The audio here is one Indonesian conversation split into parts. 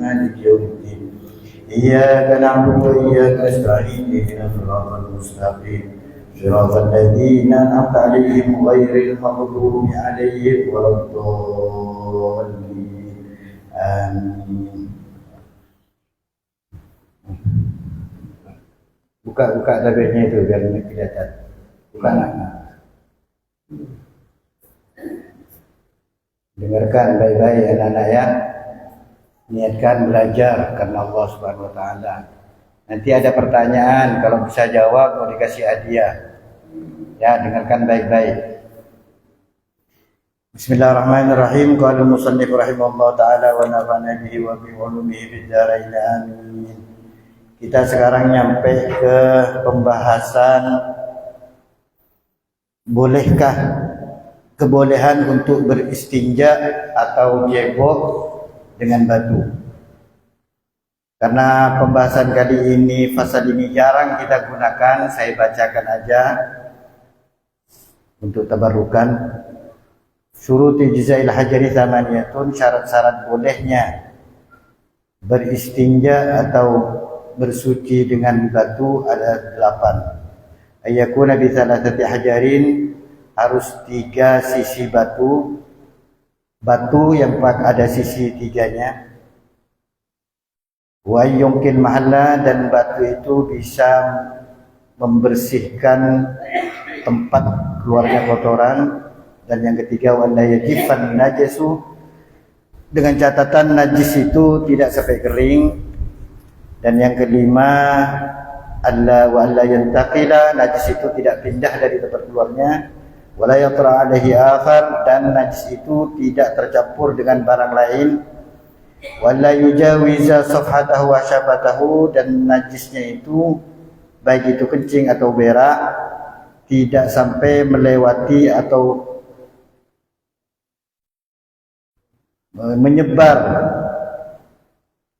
مالك يوم الدين إياك نعبد وإياك نستعين اهدنا الصراط المستقيم صراط الذين أنعمت عليهم غير المغضوب عليهم ولا الضالين آمين. Buka tabirnya itu biar kelihatan. Buka anak. Dengarkan baik-baik anak-anak ya. Niatkan belajar karena Allah Subhanahu wa taala. Nanti ada pertanyaan, kalau bisa jawab mau dikasih hadiah. Ya, dengarkan baik-baik. Bismillahirrahmanirrahim. Qala al-musannif rahimahullah taala wa nafa'ana bihi wa bi ulumihi fid dharain amin. Kita sekarang nyampe ke pembahasan bolehkah kebolehan untuk beristinja atau jebok dengan batu. Karena pembahasan kali ini, fasal ini jarang kita gunakan, saya bacakan aja untuk tabarukan. Syuruti jizail hajari thamaniyatun, syarat-syarat bolehnya beristinja atau bersuci dengan batu ada 8. Ayyakuna bi thalathati hajarin, harus 3 sisi batu yang ada sisi 3-nya. Wa yumkin mahalla, dan batu itu bisa membersihkan tempat keluarnya kotoran. Dan yang ketiga, wala yajifan najasu, dengan catatan najis itu tidak sampai kering. Dan yang kelima, alla wa alla yantaqila, najis itu tidak pindah dari tempat keluarnya. Wala yatra alaihi akhar, dan najis itu tidak tercampur dengan barang lain. Wala yujawiza safhatahu wa syabatahu, dan najisnya itu baik itu kencing atau berak tidak sampai melewati atau menyebar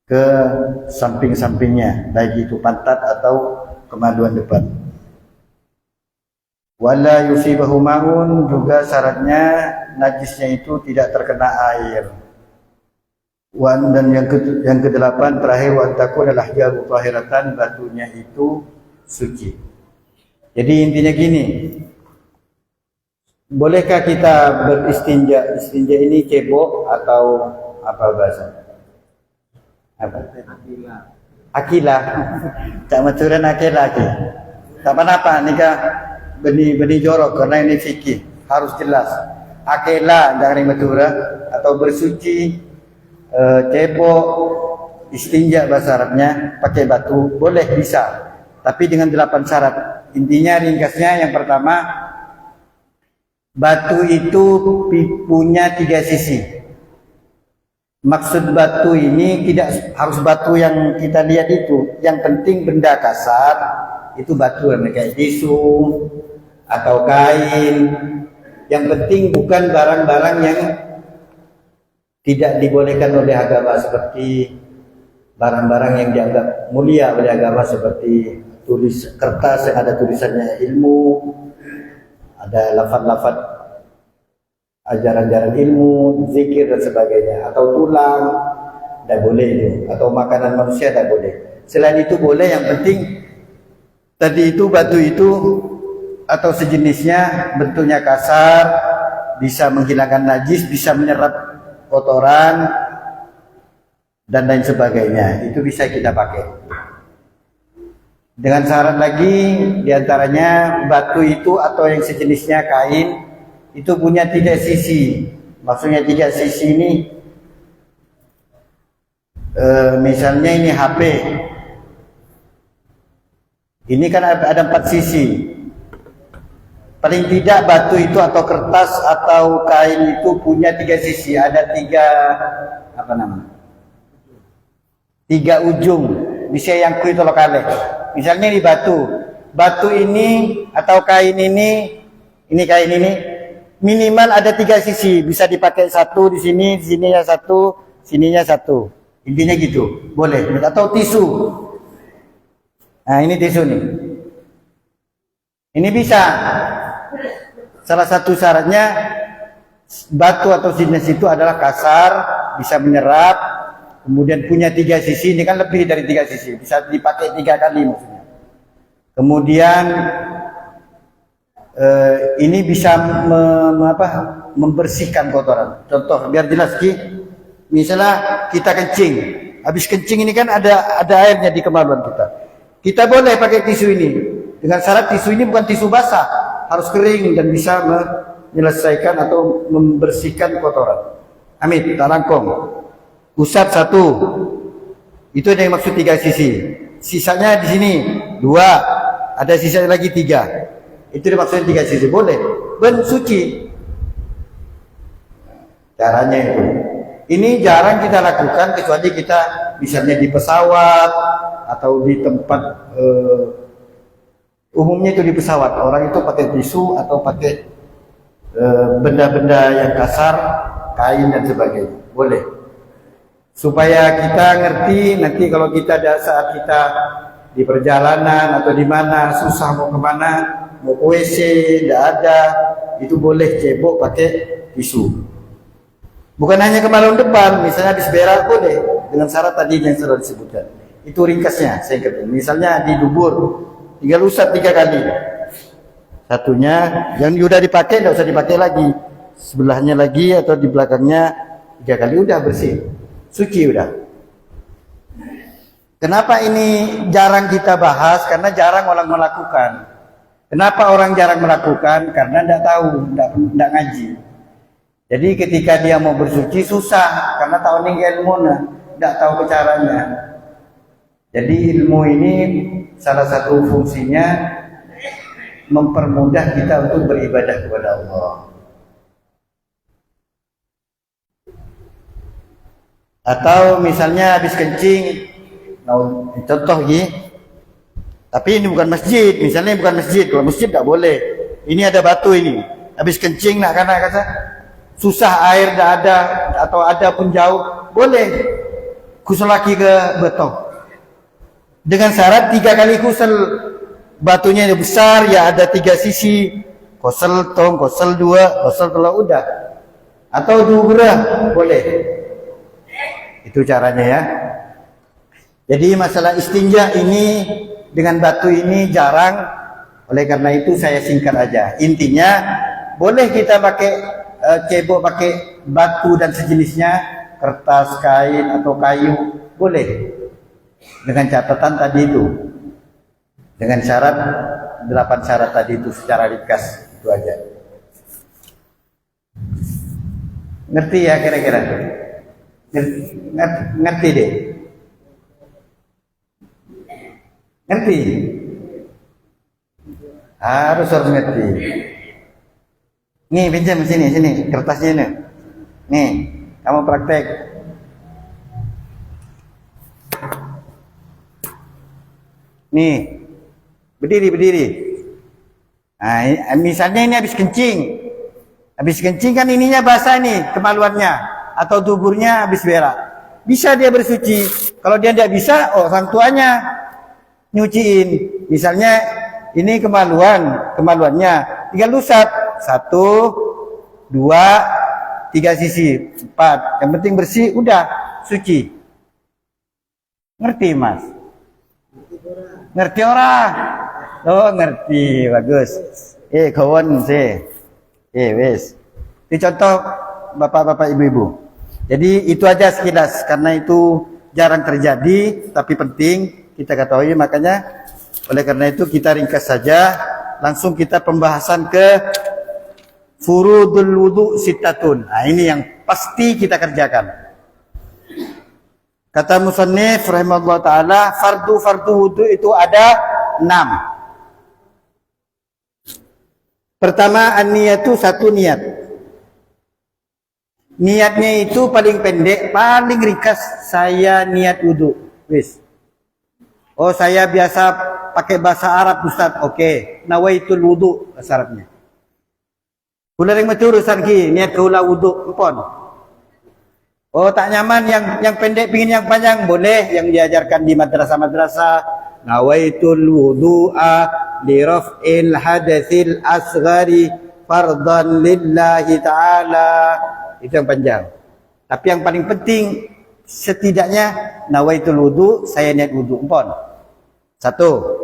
ke samping-sampingnya, baik itu pantat atau kemaluan depan. Wala yusibahu ma'un, juga syaratnya najisnya itu tidak terkena air. Dan yang ke-8 terakhir, wa takuna al-ahjaru tahiratan, batunya itu suci. Jadi intinya gini, bolehkah kita beristinja? Istinja ini cebok atau apa bahasa? Apa? Akilah. Tak maturan akilah. Tak apa-apa nikah benih jorok, karena ini fikih harus jelas. Akilah dari matura atau bersuci, cebok, istinja bahasa Arabnya pakai batu boleh, bisa, tapi dengan 8 syarat. Intinya ringkasnya, yang pertama, batu itu punya 3 sisi. Maksud batu ini tidak harus batu yang kita lihat itu. Yang penting benda kasar itu batu, kayak tisu atau kain. Yang penting bukan barang-barang yang tidak dibolehkan oleh agama, seperti barang-barang yang dianggap mulia oleh agama, seperti kertas yang ada tulisannya ilmu, ada lafaz-lafaz ajaran-ajaran ilmu, zikir dan sebagainya, atau tulang, tidak boleh itu, atau makanan manusia tidak boleh. Selain itu boleh, yang penting tadi itu batu itu atau sejenisnya bentuknya kasar, bisa menghilangkan najis, bisa menyerap kotoran dan lain sebagainya, itu bisa kita pakai. Dengan syarat lagi, diantaranya batu itu atau yang sejenisnya kain itu punya 3 sisi. Maksudnya 3 sisi ini, misalnya ini HP, ini kan ada 4 sisi. Paling tidak batu itu atau kertas atau kain itu punya 3 sisi. Ada 3 ujung. Bisa yang itu lokale. Misalnya ini batu ini atau kain ini kain ini, minimal ada 3 sisi, bisa dipakai satu di sini, sininya satu, sininya satu. Intinya gitu, boleh. Atau tisu. Nah, ini tisu nih. Ini bisa. Salah satu syaratnya batu atau jenis itu adalah kasar, bisa menyerap, kemudian punya 3 sisi, ini kan lebih dari 3 sisi, bisa dipakai 3 kali maksudnya. Kemudian ini bisa membersihkan kotoran. Contoh biar jelas Ki, misalnya kita kencing, habis kencing ini kan ada airnya di kemaluan kita. Kita boleh pakai tisu ini dengan syarat tisu ini bukan tisu basah, harus kering dan bisa menyelesaikan atau membersihkan kotoran. Amit, tak rangkong. Usap 1. Itu yang maksud 3 sisi. Sisanya di sini 2, ada sisa lagi 3. Itu dimaksudnya 3 sisi. Boleh. Ben suci. Caranya itu. Ini jarang kita lakukan kecuali kita misalnya di pesawat atau di tempat umumnya itu di pesawat. Orang itu pakai tisu atau pakai benda-benda yang kasar, kain dan sebagainya. Boleh. Supaya kita ngerti nanti kalau kita ada saat kita di perjalanan atau di mana susah mau kemana, mau ke WC, tidak ada, itu boleh cebok pakai tisu. Bukan hanya ke maluan depan, misalnya habis berak boleh, dengan syarat tadi yang sudah disebutkan. Itu ringkasnya, saya katakan. Misalnya di dubur, tinggal usap 3 kali. Satunya, yang sudah dipakai, tidak usah dipakai lagi. Sebelahnya lagi atau di belakangnya 3 kali, udah bersih. Suci udah. Kenapa ini jarang kita bahas? Karena jarang orang melakukan. Kenapa orang jarang melakukan? Karena tidak tahu, tidak ngaji. Jadi ketika dia mau bersuci susah karena tahu nih ilmu, tidak tahu caranya. Jadi ilmu ini salah satu fungsinya mempermudah kita untuk beribadah kepada Allah. Atau misalnya habis kencing, contoh gini, tapi ini bukan masjid, misalnya bukan masjid, kalau masjid tidak boleh. Ini ada batu ini, habis kencing nak karena kata susah air tidak ada atau ada pun jauh, boleh kusel lagi ke beton. Dengan syarat 3 kali kusel, batunya yang besar ya ada 3 sisi, kosel tong, kosel 2, kosel kalau udah, atau 2 boleh. Itu caranya ya. Jadi masalah istinja ini dengan batu ini jarang, oleh karena itu saya singkat aja. Intinya boleh kita pakai cebok pakai batu dan sejenisnya, kertas, kain atau kayu, boleh. Dengan catatan tadi itu. Dengan syarat 8 syarat tadi itu secara ringkas, itu aja. Ngerti ya kira-kira? Ngerti deh. Ngerti? Harus ngerti. Nih pinjam sini kertasnya ini. Nih, kamu praktek. Nih, berdiri. Nah, misalnya ini habis kencing kan ininya basah nih kemaluannya. Atau tuburnya habis berak, bisa dia bersuci. Kalau dia tidak bisa, orang tuanya nyuciin. Misalnya ini kemaluannya, tinggal usap 1, 2, 3 sisi, 4. Yang penting bersih, udah suci. Ngerti mas? Ngerti orang? Oh ngerti, bagus. Kawan sih. Wes. Ini contoh bapak-bapak ibu-ibu. Jadi itu aja sekilas, karena itu jarang terjadi tapi penting kita ketahui, makanya oleh karena itu kita ringkas saja, langsung kita pembahasan ke furudul wudu sittatun. Nah, ini yang pasti kita kerjakan. Kata musannif rahimahullah taala, fardu wudu itu ada 6. Pertama an-niyatu, 1 niat. Niatnya itu paling pendek, paling ringkas, saya niat wudu. Wis. Oh, saya biasa pakai bahasa Arab Ustaz. Oke, nawaitul wudu bahasa Arabnya. Kula ring metu urusan ki, niat kaula wudu empon. Oh, tak nyaman yang pendek pingin yang panjang, boleh yang diajarkan di madrasah-madrasah. Nawaitul wudu'a li raf'il hadatsil asghari fardan lillahi ta'ala. Itu yang panjang. Tapi yang paling penting setidaknya nawaitul wudu, saya niat wudu. Empon. Satu.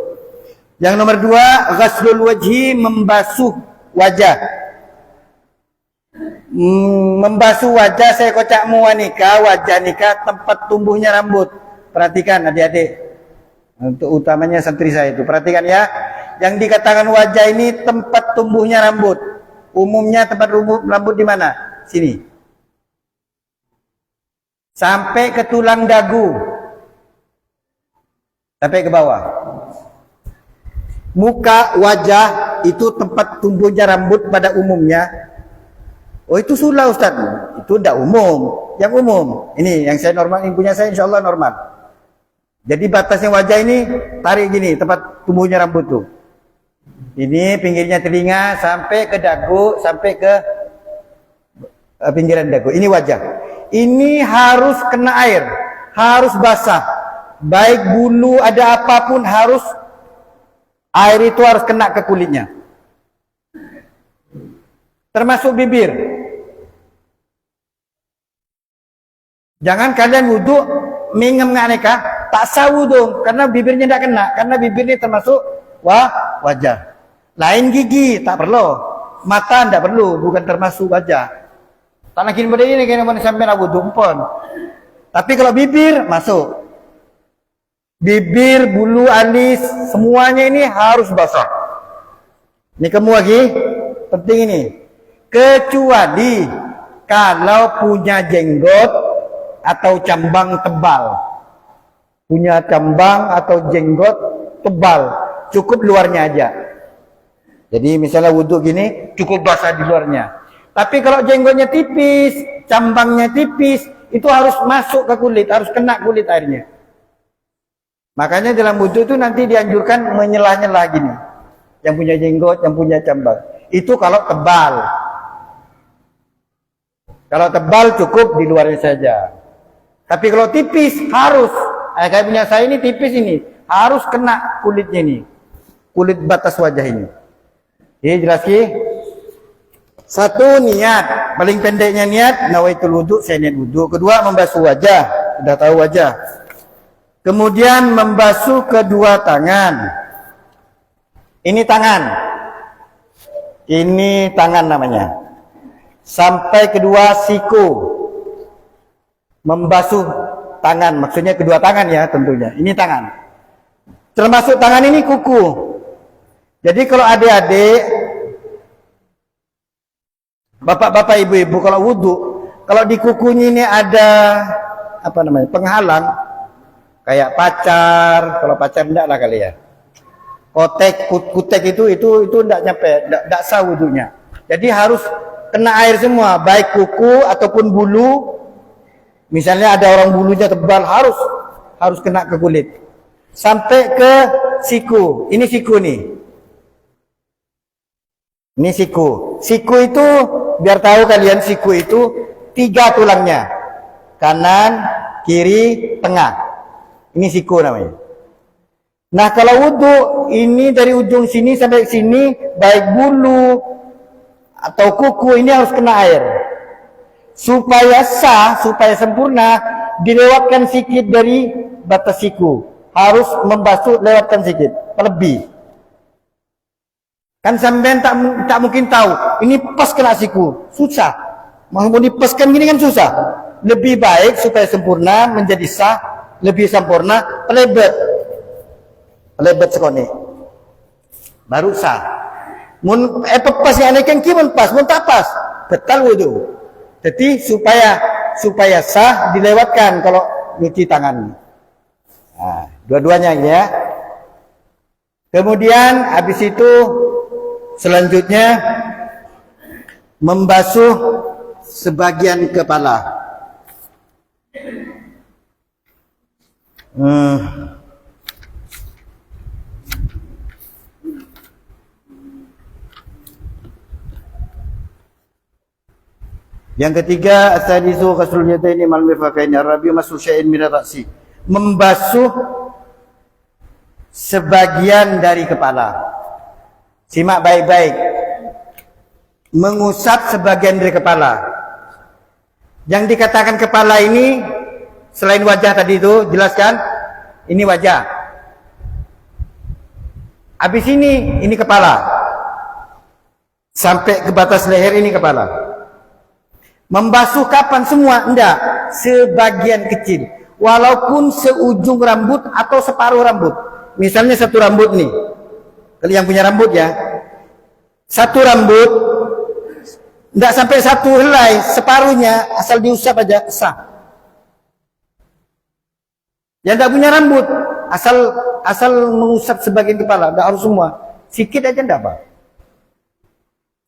Yang nomor dua, ghaslul wajhi, membasuh wajah. Membasuh wajah, saya kocak muwanika, wajah nikah, tempat tumbuhnya rambut. Perhatikan adik-adik, untuk utamanya santri saya itu, perhatikan ya. Yang dikatakan wajah ini tempat tumbuhnya rambut. Umumnya tempat rambut di mana? Sini. Sampai ke tulang dagu. Sampai ke bawah. Muka, wajah, itu tempat tumbuhnya rambut pada umumnya. Oh itu sulah Ustaz. Itu tidak umum. Yang umum. Ini yang saya normal, yang punya saya insya Allah normal. Jadi batasnya wajah ini tarik gini, tempat tumbuhnya rambut tuh. Ini pinggirnya telinga sampai ke dagu, sampai ke pinggiran dagu. Ini wajah. Ini harus kena air, harus basah. Baik bulu ada apapun harus air itu harus kena ke kulitnya. Termasuk bibir. Jangan kalian wudhu mingem nganeka, tak sah wudhu karena bibirnya tidak kena, karena bibir ini termasuk wajah. Lain gigi tak perlu, mata tidak perlu, bukan termasuk wajah. Tak nak kini pada ini kena mana sampai nak wudhu pun. Tapi kalau bibir masuk. Bibir, bulu, alis, semuanya ini harus basah. Ini kamu lagi penting ini. Kecuali kalau punya jenggot atau cambang tebal. Punya cambang atau jenggot tebal, cukup luarnya aja. Jadi misalnya wudhu gini, cukup basah di luarnya. Tapi kalau jenggotnya tipis, cambangnya tipis, itu harus masuk ke kulit, harus kena kulit airnya. Makanya dalam wudhu itu nanti dianjurkan menyelah-nyelah gini. Yang punya jenggot, yang punya cambang. Itu kalau tebal. Kalau tebal cukup di luarnya saja. Tapi kalau tipis harus. Kayak punya saya ini tipis ini. Harus kena kulitnya ini. Kulit batas wajah ini. Jadi jelas ki? Satu, niat. Paling pendeknya niat, nawaitul wudu, saya niat wudu. Kedua, membasuh wajah. Sudah tahu wajah. Kemudian membasuh kedua tangan. Ini tangan. Ini tangan namanya. Sampai kedua siku. Membasuh tangan. Maksudnya kedua tangan ya tentunya. Ini tangan. Termasuk tangan ini kuku. Jadi kalau adik-adik, bapak-bapak, ibu-ibu kalau wudhu, kalau di kukunya ini ada apa namanya penghalang, kayak pacar, kalau pacar enggak lah kali ya. Kutek itu enggak nyampe, enggak sah wudhunya. Jadi harus kena air semua, baik kuku ataupun bulu. Misalnya ada orang bulunya tebal, harus kena ke kulit. Sampai ke siku. Ini siku nih. Ini siku. Siku itu biar tahu kalian, siku itu 3 tulangnya. Kanan, kiri, tengah. Ini siku namanya. Nah kalau wudhu ini dari ujung sini sampai sini, baik bulu atau kuku ini harus kena air. Supaya sah, supaya sempurna, dilewatkan sedikit dari batas siku. Harus membasuh, lewatkan sedikit, lebih. Kan sampean tak mungkin tahu, ini pas kena siku, susah. Mau dipaskan gini kan susah. Lebih baik supaya sempurna, menjadi sah, lebih sempurna, pelebet sekali. Baru sah. Mun pas yang kan kimun pas, mun tak pas, betal wudu. Jadi supaya sah dilewatkan kalau nyuci tangan. Nah, dua-duanya ya. Kemudian habis itu selanjutnya membasuh sebagian kepala. Yang ketiga, as-sadisu ghaslul yadaini ma'al mirfaqaini, ar-rabi'u mashu syai'in min ar-ra'si. Membasuh sebagian dari kepala. Simak baik-baik. Mengusap sebagian dari kepala. Yang dikatakan kepala ini Selain wajah tadi itu, jelaskan. Ini wajah. Habis ini kepala. Sampai ke batas leher ini kepala. Membasuh kapan semua? Enggak. Sebagian kecil. Walaupun seujung rambut atau separuh rambut. Misalnya satu rambut nih. Kalau yang punya rambut ya. Satu rambut. Enggak sampai satu helai. Separuhnya asal diusap aja sah. Yang enggak punya rambut. Asal mengusap sebagian kepala. Enggak harus semua. Sikit aja enggak apa.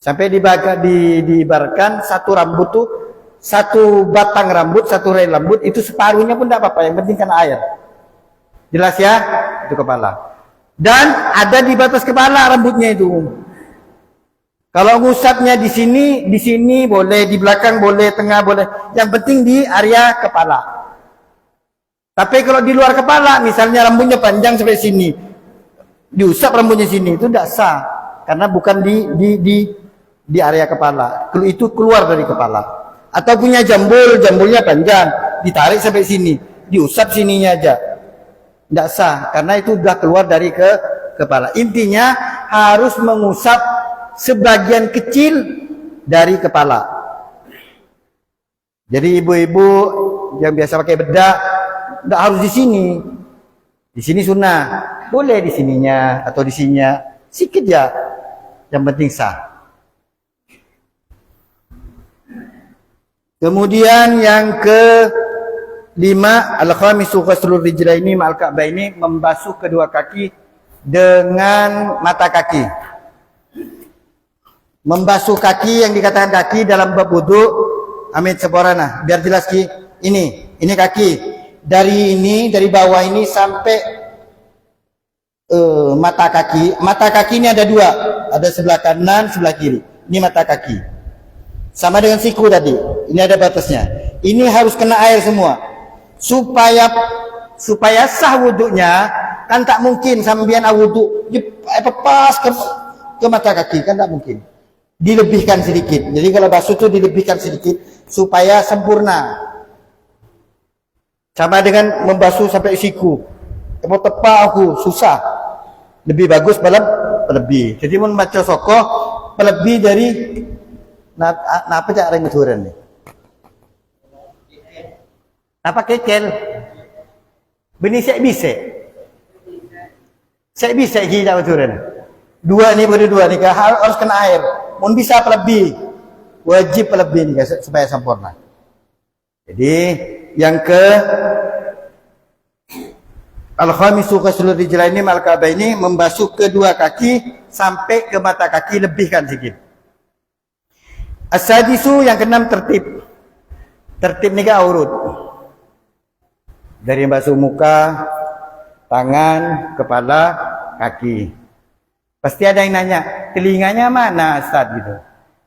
Sampai diibaratkan satu rambut tuh, satu batang rambut, satu helai rambut, itu separuhnya pun tidak apa-apa, yang penting kan air. Jelas ya? Itu kepala. Dan ada di batas kepala rambutnya itu. Kalau ngusapnya di sini boleh, di belakang boleh, tengah boleh. Yang penting di area kepala. Tapi kalau di luar kepala, misalnya rambutnya panjang sampai sini, diusap rambutnya sini, itu tidak sah. Karena bukan di area kepala, itu keluar dari kepala. Atau punya jambulnya panjang, ditarik sampai sini, diusap sininya aja, tidak sah, karena itu sudah keluar dari kepala. Intinya harus mengusap sebagian kecil dari kepala. Jadi ibu-ibu yang biasa pakai bedak, tidak harus di sini. Di sini sunnah, boleh di sininya atau di sininya, sedikit ya, yang penting sah. Kemudian yang kelima, al-khamisu ghuslur rijlaini ma'al ka'baini, membasuh kedua kaki dengan mata kaki. Membasuh kaki yang dikatakan kaki dalam bab wudu, Amit Seporana, biar jelas Ki. Ini kaki. Dari bawah ini sampai mata kaki. Mata kaki ini ada dua, ada sebelah kanan, sebelah kiri. Ini mata kaki. Sama dengan siku tadi. Ini ada batasnya. Ini harus kena air semua. Supaya sah wuduknya, kan tak mungkin sambian wuduk pas ke mata kaki, kan tak mungkin. Dilebihkan sedikit. Jadi kalau basuh itu dilebihkan sedikit supaya sempurna. Sama dengan membasuh sampai siku. Mau tepak aku susah. Lebih bagus lebih. Jadi mau baca sokoh lebih dari apa cara ngeduren nih? Apa kekel? Benih saya bisa kita ngeduren. Dua nih harus kena air. Mun bisa lebih, wajib lebih nih supaya sempurna. Jadi yang ke al-khamisu ghuslur rijlaini ma'al ka'baini, membasuh kedua kaki sampai ke mata kaki, lebihkan sedikit. As-sadisu yang keenam tertib. Tertib ni urut. Dari basuh muka, tangan, kepala, kaki. Pasti ada yang nanya, telinganya mana Ustaz gitu.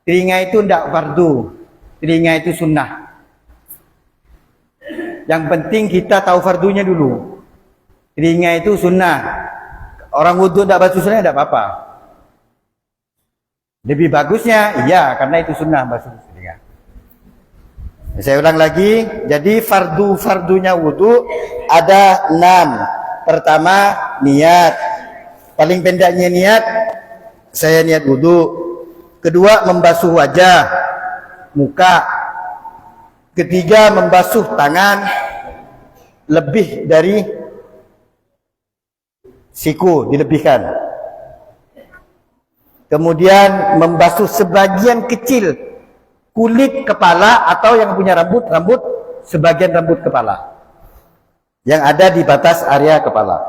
Telinga itu tidak fardu. Telinga itu sunnah. Yang penting kita tahu fardunya dulu. Telinga itu sunnah. Orang wudu tidak basuh sunnah tidak apa-apa. Lebih bagusnya, iya, karena itu sunnah basuh telinga. Saya ulang lagi, jadi fardunya wudu ada 6. Pertama, niat. Paling pendeknya niat, saya niat wudu. Kedua, membasuh wajah, muka. Ketiga, membasuh tangan lebih dari siku, dilebihkan. Kemudian membasuh sebagian kecil kulit kepala atau yang punya rambut sebagian rambut kepala yang ada di batas area kepala.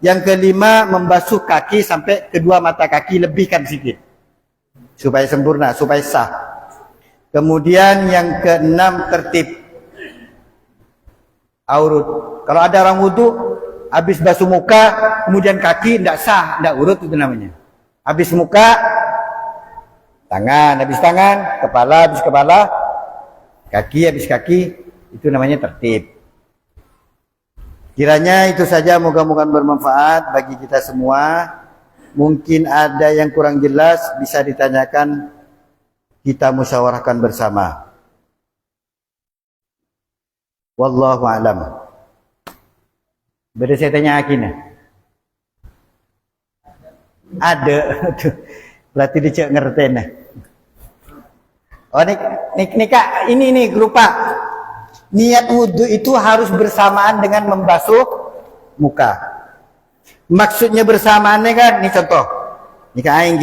Yang kelima, membasuh kaki sampai kedua mata kaki, lebihkan sedikit supaya sempurna, supaya sah. Kemudian yang keenam, tertib urut. Kalau ada orang wudu habis basuh muka kemudian kaki, tidak sah, tidak urut, itu namanya. Habis muka, tangan, habis tangan, kepala, habis kepala, kaki, habis kaki, itu namanya tertib. Kiranya itu saja, moga-moga bermanfaat bagi kita semua. Mungkin ada yang kurang jelas, bisa ditanyakan, kita musyawarahkan bersama. Wallahu alam. Beda saya tanya Akin. Ada. Berarti dia cek ngerti nah. Oh nih Kak, ini lupa. Niat wudhu itu harus bersamaan dengan membasuh muka. Maksudnya bersamaannya kan, ini contoh. Ini Kak Aing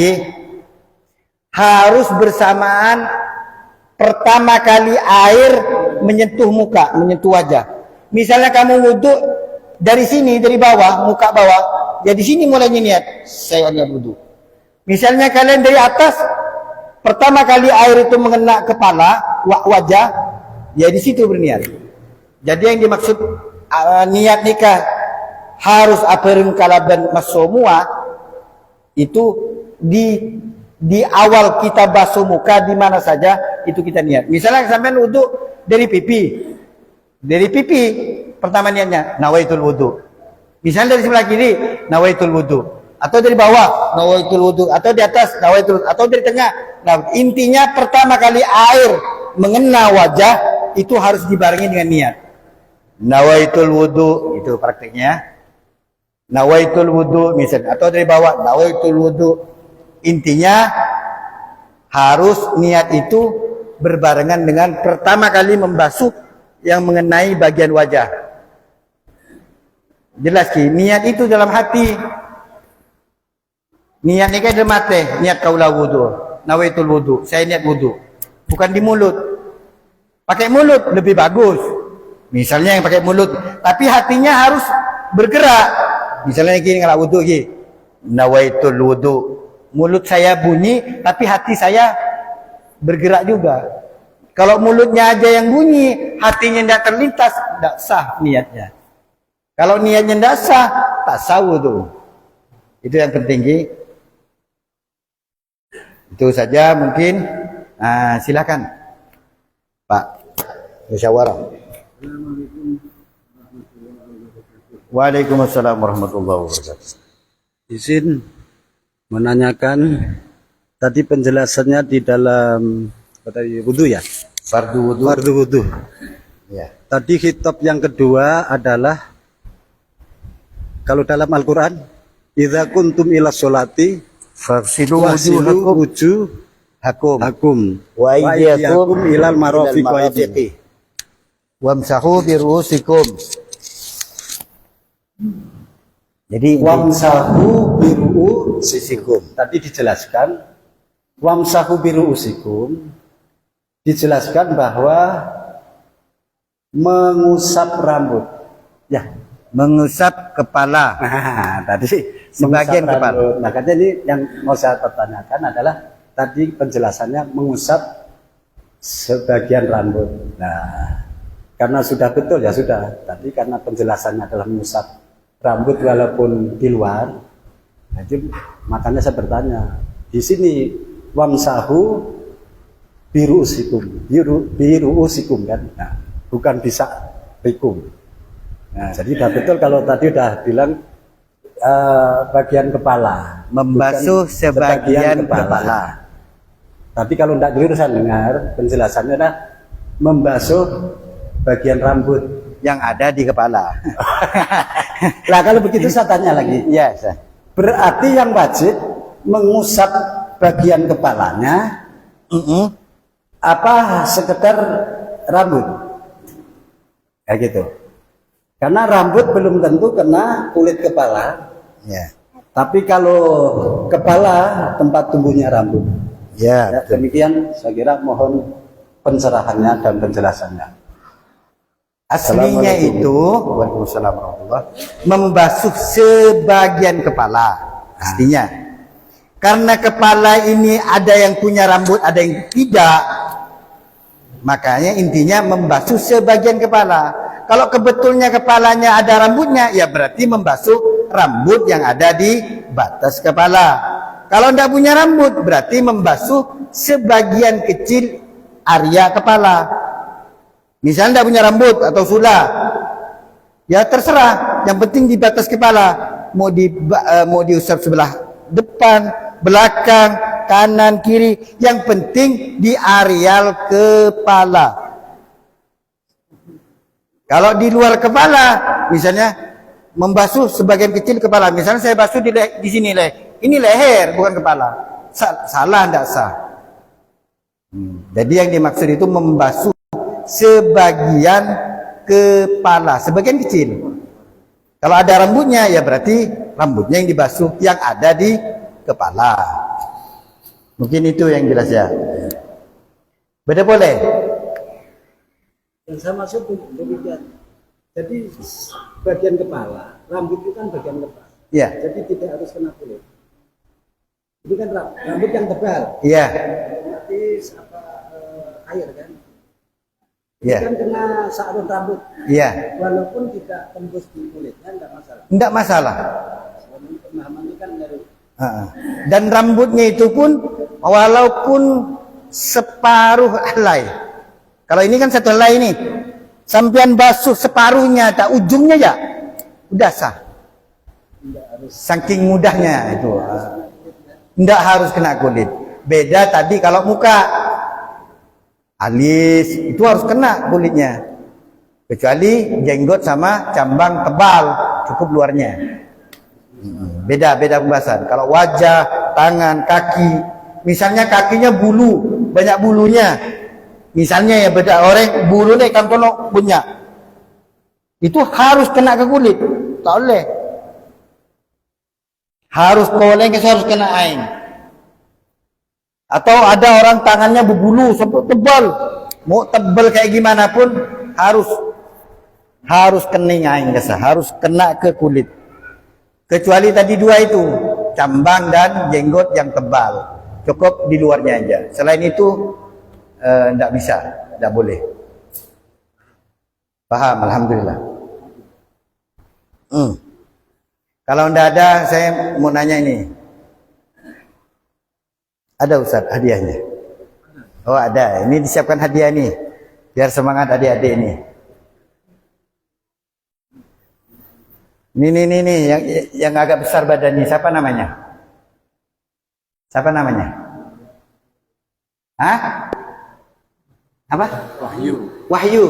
harus bersamaan pertama kali air menyentuh muka, menyentuh wajah. Misalnya kamu wudhu dari sini, dari bawah, muka bawah, ya di sini mulainya niat, saya niat wudhu. Misalnya kalian dari atas, pertama kali air itu mengena kepala, wajah, ya di situ berniat. Jadi yang dimaksud niat nikah harus aparim kalaban masomua itu di awal kita basuh muka di mana saja itu kita niat. Misalnya sampai wudhu dari pipi, pertama niatnya nawaitul wudhu. Misalnya dari sebelah kiri nawaitul wudhu, atau dari bawah nawaitul wudhu, atau di atas nawaitul, atau dari tengah. Nah, intinya pertama kali air mengena wajah itu harus dibarengi dengan niat. Nawaitul wudhu, itu prakteknya. Nawaitul wudhu misalnya, atau dari bawah nawaitul wudhu. Intinya harus niat itu berbarengan dengan pertama kali membasuh yang mengenai bagian wajah. Jelas ki, niat itu dalam hati. Niat ini kan dalam hati, niat kaulah wudhu, nawaitul wudhu, saya niat wudhu. Bukan di mulut. Pakai mulut lebih bagus. Misalnya yang pakai mulut, tapi hatinya harus bergerak. Misalnya gini kalau wudhu gini, nawaitul wudhu. Mulut saya bunyi, tapi hati saya bergerak juga. Kalau mulutnya aja yang bunyi, hatinya tidak terlintas, tidak sah niatnya. Kalau niatnya tidak sah, tak sah wudhu. Itu yang penting. Itu saja mungkin. Silakan Pak, musyawarah. Waalaikumsalam warahmatullahi wabarakatuh. Izin menanyakan, tadi penjelasannya di dalam wudhu ya, Fardu wudhu. fardu wudhu. Ya. Tadi khitab yang kedua adalah, kalau dalam Al-Quran, idza kuntum ila sholati Fasilu wasilu hakum hakum wa aydiyakum ilal marafiq wa aydiyakum wamsahu birusikum. Jadi wamsahu biru'usikum. Tadi dijelaskan wamsahu biru'usikum, dijelaskan bahwa mengusap rambut. Ya, mengusap kepala. Tadi Sebagian kepala. Nah, katanya ini yang mau saya pertanyakan adalah tadi penjelasannya mengusap sebagian rambut. Nah, karena sudah betul ya sudah. Tadi karena penjelasannya adalah mengusap rambut walaupun di luar. Jadi makanya saya bertanya, di sini wamsahu biru'usikum, biru'usikum kan. Nah, bukan bisa bikum. Nah, jadi sudah betul kalau tadi udah bilang bagian kepala, membasuh sebagian kepala. Tapi kalau tidak dulu saya dengar penjelasannya adalah membasuh bagian rambut yang ada di kepala. Nah, kalau begitu saya tanya lagi. Ya, berarti yang wajib mengusap bagian kepalanya, apa sekedar rambut? Kayak gitu. Karena rambut belum tentu kena kulit kepala. Ya. Tapi kalau kepala tempat tumbuhnya rambut. Ya, demikian saya kira mohon pencerahannya dan penjelasannya. Aslinya itu Waalaikumsalam warahmatullahi membasuh sebagian kepala. Aslinya. Karena kepala ini ada yang punya rambut, ada yang tidak. Makanya intinya membasuh sebagian kepala. Kalau kebetulnya kepalanya ada rambutnya, ya berarti membasuh rambut yang ada di batas kepala. Kalau tidak punya rambut, berarti membasuh sebagian kecil area kepala. Misalnya tidak punya rambut atau sudah, ya terserah. Yang penting di batas kepala. Mau diusap sebelah depan, belakang, kanan, kiri. Yang penting di areal kepala. Kalau di luar kepala, misalnya membasuh sebagian kecil kepala, misalnya saya basuh di sini ini leher bukan kepala, salah tidak sah. Jadi yang dimaksud itu membasuh sebagian kepala, sebagian kecil. Kalau ada rambutnya ya berarti rambutnya yang dibasuh yang ada di kepala. Mungkin itu yang jelas ya. Beda boleh. Yang saya maksud demikian. Jadi bagian kepala, rambut itu kan bagian kepala. Iya. Jadi tidak harus kena kulit. Itu kan rambut yang tebal. Iya. Berarti air kan? Iya. Kan kena sarung rambut. Iya. Walaupun tidak tembus di kulitnya enggak masalah. Enggak masalah. Pemahaman ini kan dari Dan rambutnya itu pun walaupun separuh helai. Kalau ini kan satu helai ini. Sampian basuh separuhnya, tak ujungnya ya. Udah sah. Saking mudahnya itu. Enggak harus kena kulit. Beda tadi kalau muka. Alis itu harus kena kulitnya. Kecuali jenggot sama cambang tebal, cukup luarnya. Beda pembahasan. Kalau wajah, tangan, kaki, misalnya kakinya bulu, banyak bulunya. Misalnya ya beda orang bulunya ikan tono punya. Itu harus kena ke kulit. Tak boleh. Harus koleng harus kena ain. Atau ada orang tangannya berbulu sampai tebal. Mau tebal kayak gimana pun harus kening ain kesah, harus kena ke kulit. Kecuali tadi dua itu, cambang dan jenggot yang tebal. Cukup di luarnya aja. Selain itu enggak bisa, enggak boleh. Paham, alhamdulillah. Kalau enggak ada, saya mau nanya ini. Ada Ustaz hadiahnya? Oh ada, ini disiapkan hadiah nih. Biar semangat adik-adik ini. Ini yang agak besar badannya. Siapa namanya? Siapa namanya? Hah? Apa? Wahyu.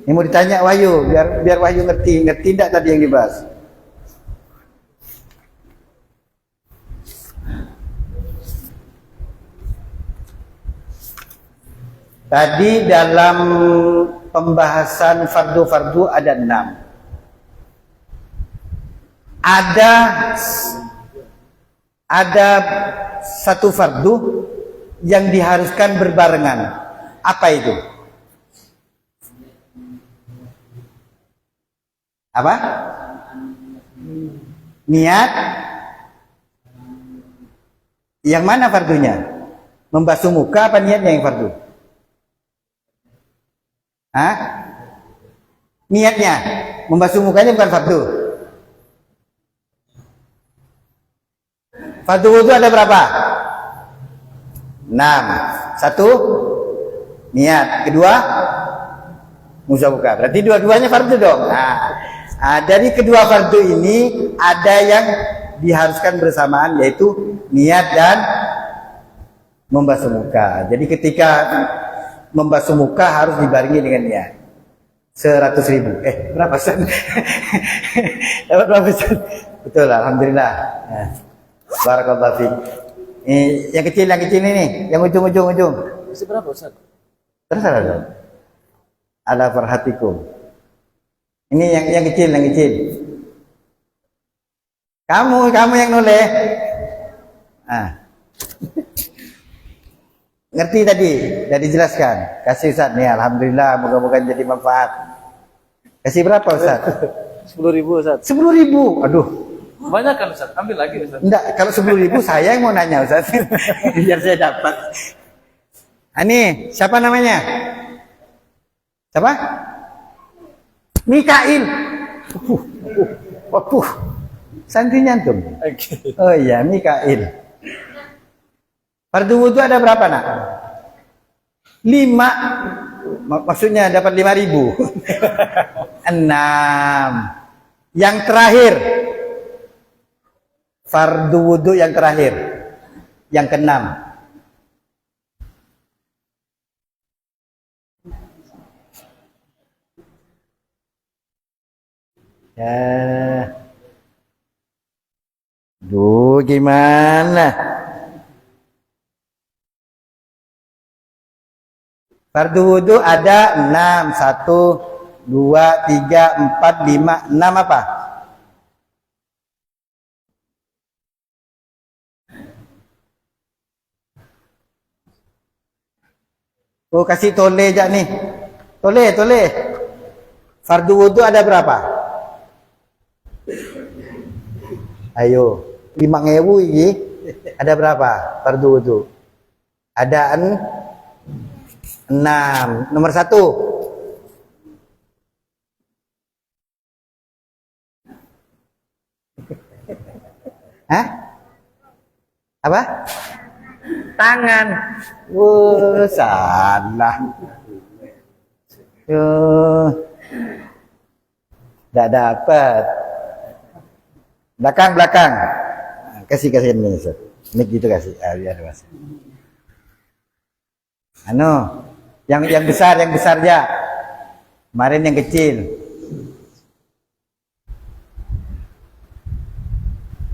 Ini mau ditanya Wahyu, biar Wahyu ngerti enggak tadi yang dibahas? Tadi dalam pembahasan fardu-fardu ada 6. Ada satu fardu yang diharuskan berbarengan. Apa itu? Apa? Niat. Yang mana fardunya? Membasuh muka apa niatnya yang fardu? Hah? Niatnya membasuh mukanya bukan fardu. Fardu wudu ada berapa? 6. 1 niat, kedua membasuh muka. Berarti dua-duanya fardu dong. Dari kedua fardu ini ada yang diharuskan bersamaan, yaitu niat dan membasuh muka. Jadi ketika membasuh muka harus dibarengi dengan niat. 100.000. Berapa Ustaz? Dapat berapa Ustaz? Betul, alhamdulillah. Barakallahu fiik. Yang kecil ini, yang ujung. Masih berapa Ustaz? Terserah dong. Ala farhatikum. Ini yang kecil. Kamu yang noleh. Ngerti tadi, sudah dijelaskan. Kasih Ustaz nih, alhamdulillah, moga-moga jadi manfaat. Kasih berapa Ustaz? 10.000 Ustaz. 10.000. Aduh. Banyak kan Ustaz? Ambil lagi Ustaz. Enggak, kalau 10.000 saya yang mau nanya Ustaz. Biar saya dapat. Ini siapa namanya? Siapa? Mikail. Santrinya antum. Oh iya, Mikail. Fardu wudu ada berapa nak? 5. Maksudnya dapat 5.000. 6. Yang terakhir. Fardu wudu yang terakhir. Yang ke-6. Ya. Duh, gimana? Fardu wudu ada 6. 1, 2, 3, 4, 5, 6 apa? Oh, kasih tole aja nih. Tole. Fardu wudu ada berapa? Ayo, 5.000 ini. Ada berapa fardu wudu? Ada 6. Nomor 1. Hah? Apa? Tangan. Salah. Tidak dapat. Belakang. Kasih ini, Ustaz. Mic gitu kasih. Biar Mas. Yang besar aja. Kemarin yang kecil.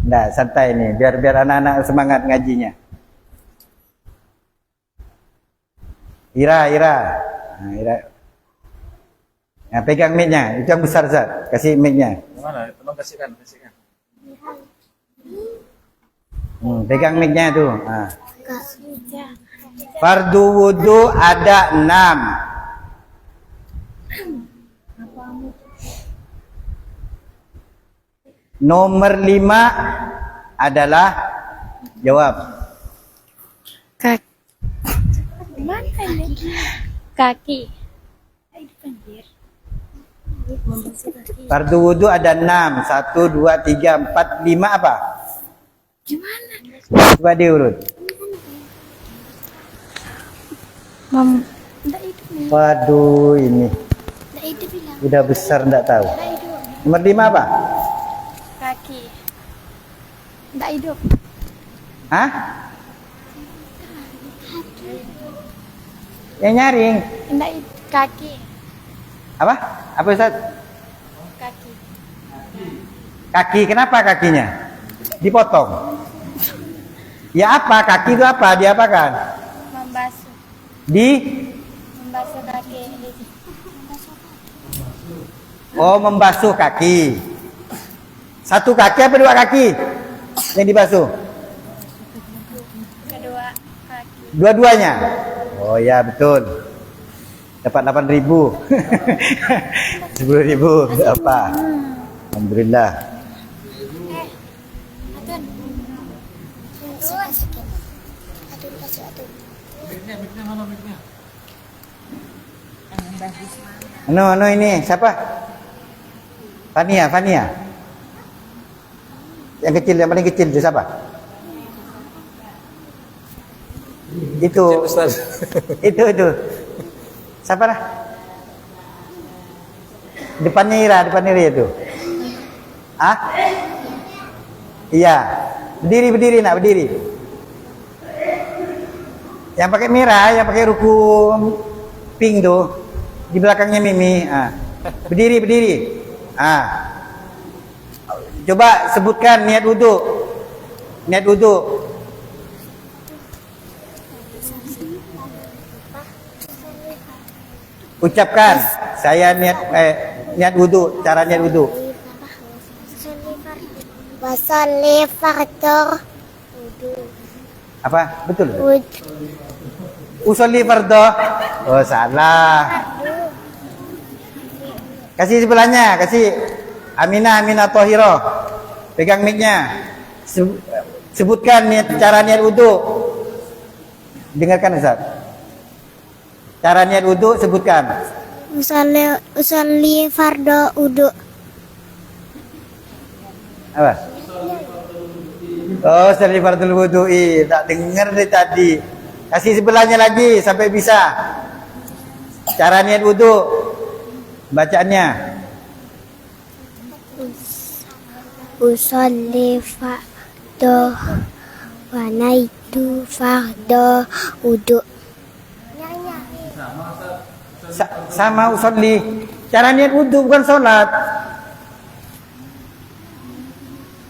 Nah, santai nih, biar anak-anak semangat ngajinya. Ira. Nah, Ira. Nah, pegang mic-nya, itu yang besar, Zat. Kasih mic-nya. Mana? Tolong kasihkan. Pegang mic-nya tuh. Nah. Fardu wudu ada 6. Nomor 5 adalah jawab. Kaki. Fardu wudu ada 6. 1, 2, 3, 4, 5 apa? Gimana? Coba diurut. Nggak hidup nih. Waduh, ini Nggak hidup bilang. udah besar enggak tahu. Nggak hidup. Nomor 5 apa? Kaki. Nggak hidup. Hah? Yang nyaring. Nggak hidup. Kaki. Apa? Apa Ustaz? Kaki. Kaki, kenapa kakinya? Dipotong. Ya apa? Kaki itu apa? Diapakan? Membasuh. Membasuh kaki. Oh, membasuh kaki. Satu kaki apa dua kaki yang dibasuh? Kedua kaki. Dua-duanya. Oh ya, betul. Dapat 8.000. 10.000 apa? Alhamdulillah. Atun. Atun kasih atun. Ini siapa? Fania. Yang kecil, yang paling kecil itu siapa? Itu. Ustaz. Itu. Siapa lah? Depannya Ira itu. Ah? Iya. Berdiri nak, berdiri. Yang pakai merah, yang pakai ruku pink tuh. Di belakangnya Mimi. Berdiri. Coba sebutkan niat wudu. Ucapkan. Saya niat wudu. Cara niat wudu. Wasalli fardu wudu. Apa? Betul? Wudu. Usolli fardhu. Oh, salah. Kasih sebelahnya, kasih Aminah Tohiro. Pegang mic-nya. Sebutkan cara niat wudu. Dengarkan Ustaz. Cara niat wudu sebutkan. Usolli fardu wudu. Apa? Oh, usolli fardhu wudu'i. Tak dengar dari tadi. Kasih sebelahnya lagi sampai bisa. Cara niat wudu. Bacaannya. Usolli fardu wa naitu fardu wudu. Sama usolli. Cara niat wudu bukan sholat.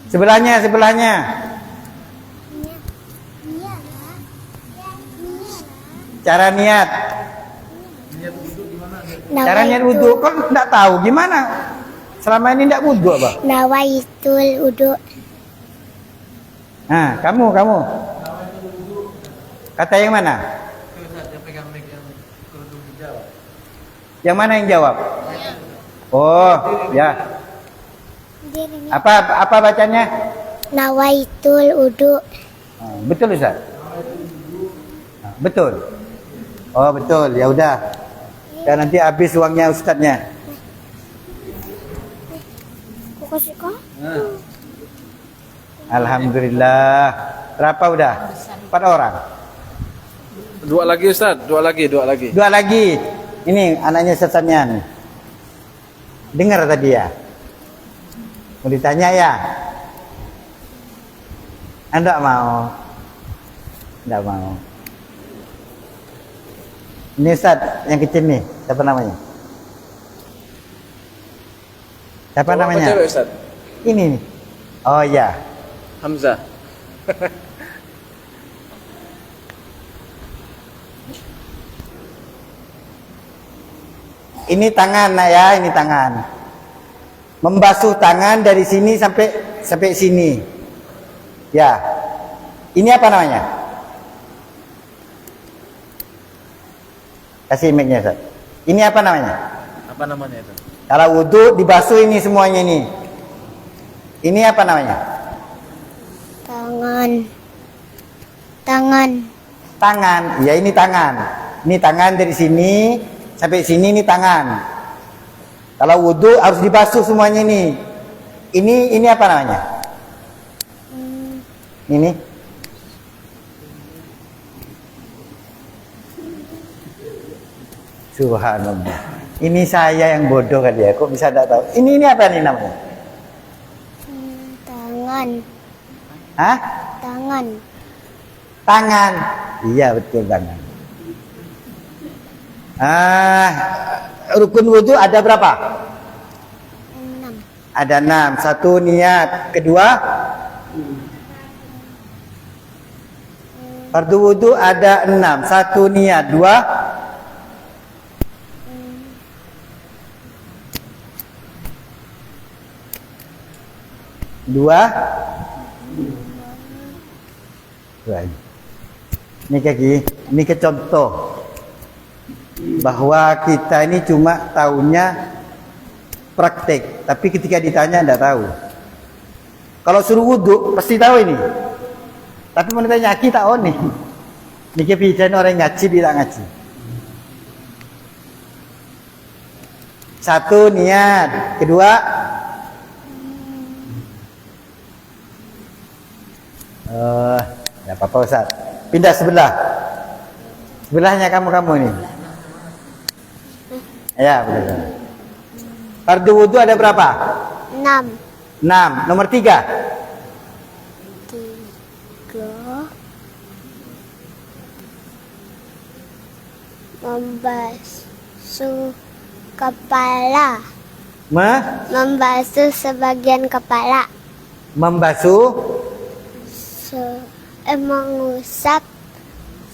Sebelahnya, sebelahnya. Cara niat. Cara niat wudhu. Kok enggak tahu gimana? Selama ini enggak wudhu apa? Nawaitul wudu. Nah, kamu. Kata yang mana? Yang mana yang jawab? Oh, ya. Apa bacanya? Nawaitul wudu. Betul Ustaz? Betul. Oh, betul. Ya udah. Dan nanti habis uangnya Ustaznya. Aku kasih kau. Alhamdulillah. Berapa udah? 4 orang. 2 lagi Ustaz, 2 lagi. 2 lagi. Ini anaknya Ustaz Samyan. Dengar tadi ya? Mau ditanya ya? Enggak mau. Enggak mau. Ini Ustaz yang kecil nih. Siapa namanya? Siapa Cowok apa namanya? cewek, Ustaz? Ini nih. Oh ya. Hamzah. Ini tangan nak ya, ini tangan. Membasuh tangan dari sini sampai sini. Ya. Ini apa namanya? Kasih mic-nya, Ustaz. Ini apa namanya? Apa namanya itu? Kalau wudhu dibasuh ini semuanya ini. Ini apa namanya? Tangan. Ya ini tangan. Ini tangan dari sini sampai sini ini tangan. Kalau wudhu harus dibasuh semuanya ini. Ini apa namanya? Ini. Subhanallah. Ini saya yang bodoh kali ya. Kok bisa tidak tahu? Ini apa nih namanya? Tangan. Hah? Tangan. Iya betul tangan. Rukun wudhu ada berapa? 6. Ada 6. 1 niat. Kedua, fardu wudhu ada 6. 1 niat. 2, ini kaki, ini ke contoh bahwa kita ini cuma tahunya praktek, tapi ketika ditanya tidak tahu. Kalau suruh wudhu pasti tahu ini, tapi mau ditanya kita tahu nih. Niki pikiran orang ngaji bilang ngaji. 1 niat, kedua ya apa-apa Ustaz. Pindah sebelah. Sebelahnya kamu ini. Ya, betul. Fardu wudhu ada berapa? 6. 6. Nomor 3. 3. Membasuh kepala. Membasuh sebagian kepala. Membasuh Mengusap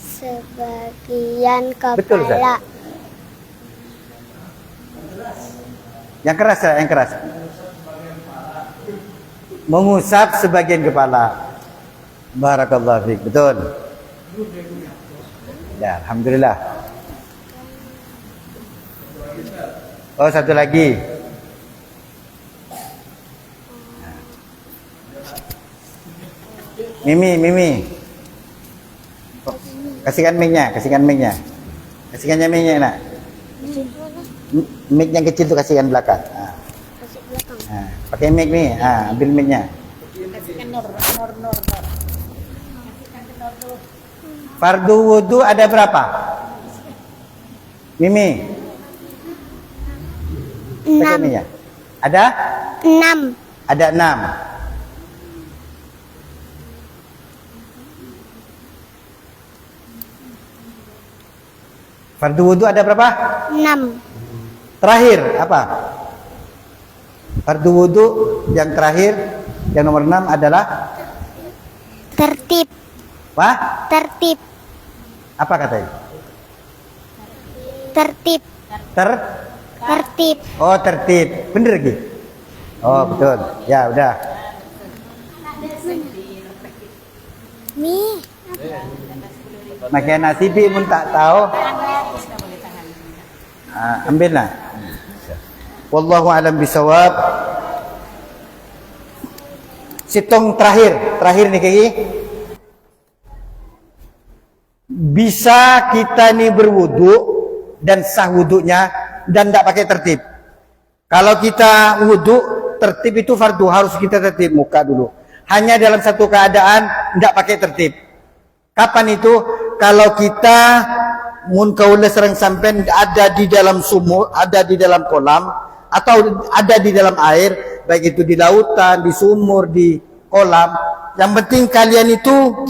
sebagian kepala. Betul, Ustaz. Yang keras ya, yang keras. Mengusap sebagian kepala. Barakallahu fiik. Betul. Ya, alhamdulillah. Oh, satu lagi. Mimi. Kasihkan mic-nya. Kasihkannya mic-nya nak. Mic yang kecil tu kasihkan belakang. Pakai mic ni. Ambil mic-nya. Fardu wudhu ada berapa? Mimi. 6. Mic-nya. Ada? 6. Ada 6. Fardu wudhu ada berapa? 6. Terakhir apa? Fardu wudhu yang terakhir Yang nomor 6 adalah tertib, wah, tertib, apa katanya? tertib, tertib. Oh, tertib. Bener lagi? Oh, betul. Ya, udah. Mi, Makan nasi bi mun tak tahu. Ambillah. Wallahu alam bisawab. Situng terakhir nih Kiki. Bisa kita nih berwudu dan sah wudunya dan tidak pakai tertib. Kalau kita wudu, tertib itu fardu, harus kita tertib muka dulu. Hanya dalam satu keadaan tidak pakai tertib. Kapan itu? Kalau kita mun kaula serang sampean ada di dalam sumur, ada di dalam kolam, atau ada di dalam air, baik itu di lautan, di sumur, di kolam. Yang penting kalian itu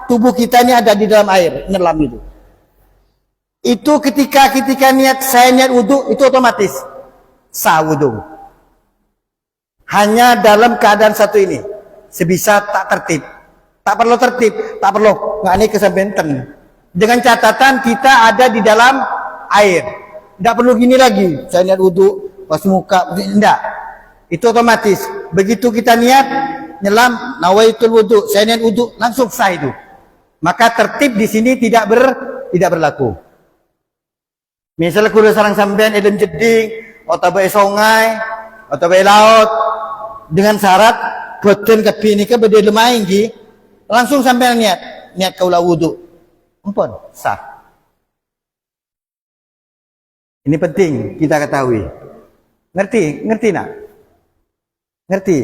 tubuh kita ini ada di dalam air, nyelam itu. Itu ketika saya niat wudu, itu otomatis sah wudu. Hanya dalam keadaan satu ini, sebisa tak tertib. Tak perlu tertib, tak perlu ngani kesempatan. Dengan catatan kita ada di dalam air. Tidak perlu gini lagi. Saya niat wudu, pas muka, tidak. Itu otomatis. Begitu kita niat nyelam, nawaitul wudu, saya niat wudu, langsung sah itu. Maka tertib di sini tidak berlaku. Misalnya kuda sarang sampean edem jeding, atau bae sungai, atau bae laut, dengan syarat boten kepi ini ke bede lemaing ki, langsung sampean niat kaula wudu, ampun sah. Ini penting kita ketahui. Ngerti nak? Ngerti?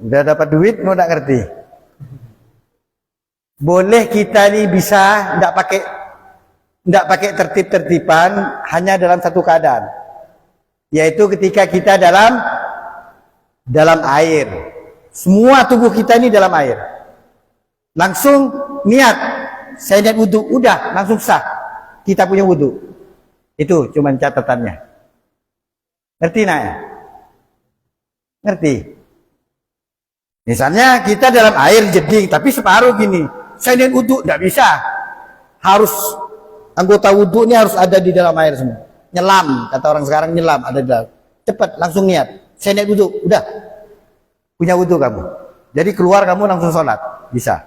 Udah dapat duit, mau tak ngerti? Boleh kita ini bisa tidak pakai tertib-tertiban hanya dalam satu keadaan, yaitu ketika kita dalam air. Semua tubuh kita ini dalam air. Langsung niat, saya niat wudu, udah langsung sah. Kita punya wudu. Itu cuman catatannya. Ngerti nak ya? Ngerti? Misalnya kita dalam air jeding, tapi separuh gini. Saya niat wudu, tidak bisa. Harus anggota wudu ini harus ada di dalam air semua. Nyelam, kata orang sekarang nyelam, ada di dalam. Cepat, langsung niat. Saya niat wudu, udah. Punya wudu kamu. Jadi keluar kamu langsung sholat. Bisa.